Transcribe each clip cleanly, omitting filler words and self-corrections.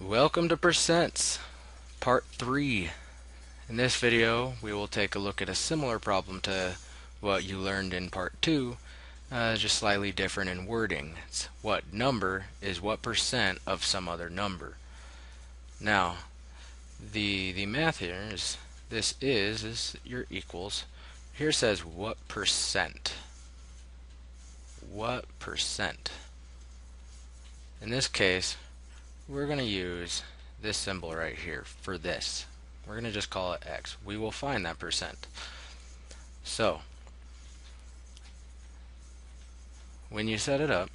Welcome to Percents, Part 3. In this video, we will take a look at a similar problem to what you learned in Part 2, just slightly different in wording. It's what number is what percent of some other number. Now, the math here is this is your equals. Here says what percent. What percent? In this case, we're going to use this symbol right here for this. We're going to just call it x. We will find that percent. So, when you set it up,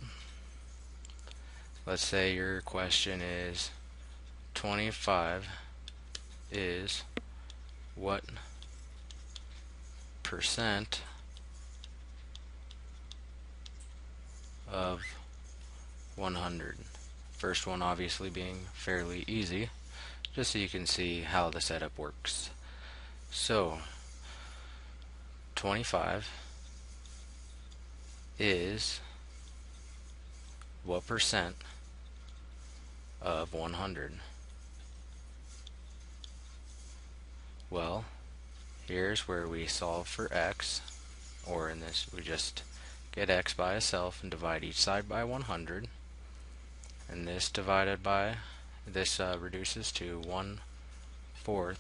let's say your question is 25 is what percent of 100? First one obviously being fairly easy, just so you can see how the setup works. So 25 is what percent of 100? Well, here's where we solve for x, or in this we just get x by itself and divide each side by 100, and this divided by this reduces to 1/4,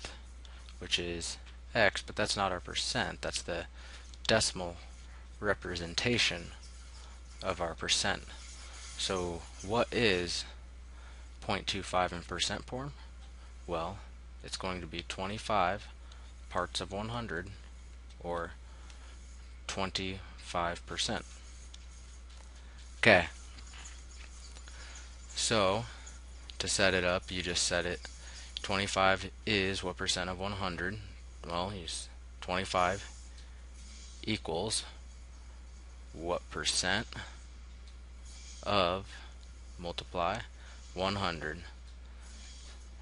which is x, but that's not our percent, that's the decimal representation of our percent. So what is 0.25 in percent form? Well, it's going to be 25 parts of 100, or 25%. Okay, so to set it up, you just set it 25 is what percent of 100? Well, use 25 equals what percent of, multiply 100,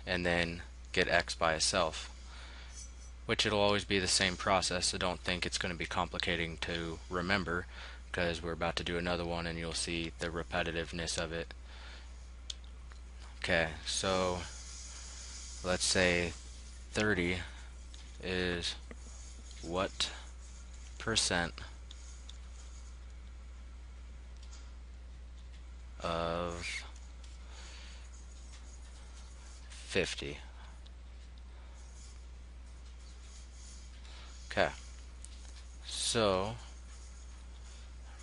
and then get x by itself, which it'll always be the same process, so don't think it's going to be complicating to remember, because we're about to do another one and you'll see the repetitiveness of it. Okay, so let's say 30 is what percent of 50? Okay, so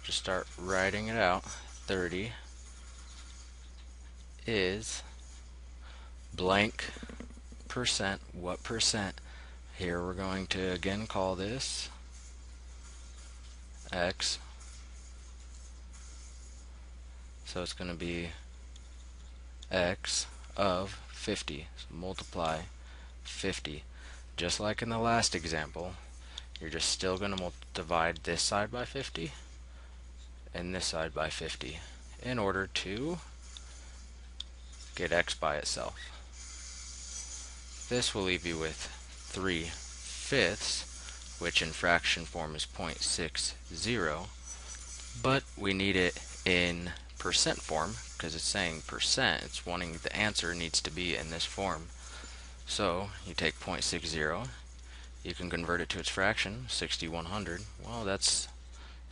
just start writing it out. 30 is blank percent, what percent? Here we're going to again call this x, so it's going to be x of 50, so multiply 50. Just like in the last example, you're just still going to divide this side by 50 and this side by 50 in order to get x by itself. This will leave you with 3/5, which in fraction form is 0.60, but we need it in percent form because it's saying percent. It's wanting the answer needs to be in this form. So you take 0.60, you can convert it to its fraction, 60/100. Well, that's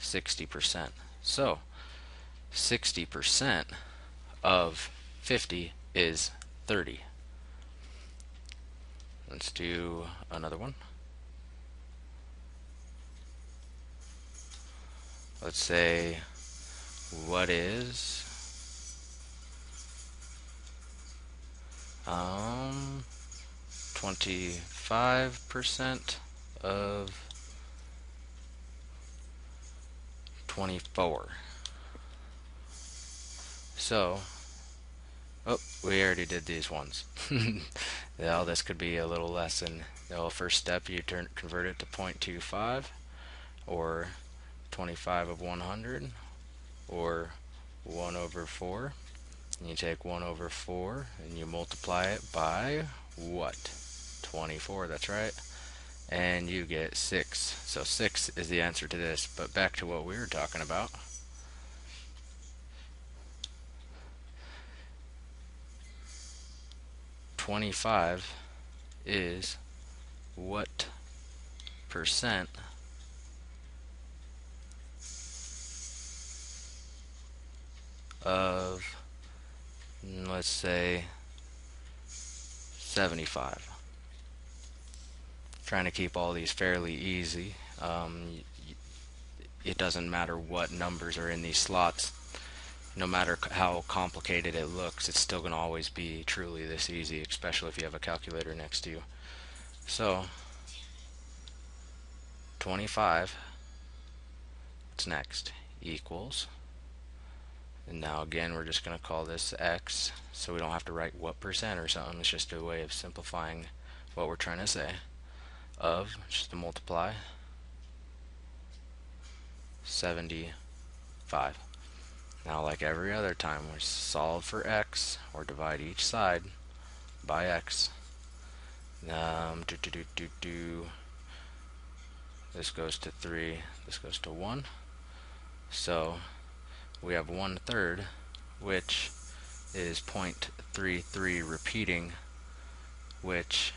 60%. So 60% of 50 is 30. Let's do another one. Let's say what is 25% of 24? So, oh, we already did these ones. Now this could be a little lesson. The first step, you convert it to 0.25, or 25 of 100, or 1/4. And you take 1/4 and you multiply it by what? 24, that's right. And you get 6. So 6 is the answer to this. But back to what we were talking about. 25 is what percent of, let's say, 75. Trying to keep all these fairly easy. It doesn't matter what numbers are in these slots. No matter how complicated it looks, it's still going to always be truly this easy, especially if you have a calculator next to you. So 25, what's next, equals, and now again we're just going to call this x, so we don't have to write what percent or something. It's just a way of simplifying what we're trying to say. Of, just to multiply, 75. Now, like every other time we solve for x, or divide each side by x. This goes to 3, this goes to 1. So we have 1/3, which is 0.33 repeating, which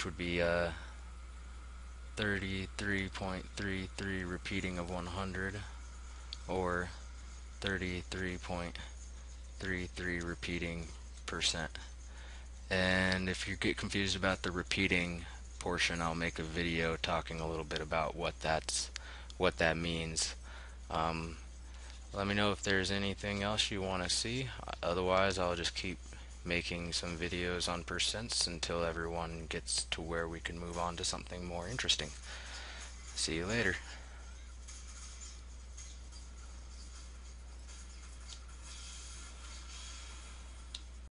would be 33.33 repeating of 100, or 33.33 repeating percent. And if you get confused about the repeating portion, I'll make a video talking a little bit about what that means. Let me know if there's anything else you want to see. Otherwise, I'll just keep making some videos on percents until everyone gets to where we can move on to something more interesting. See you later.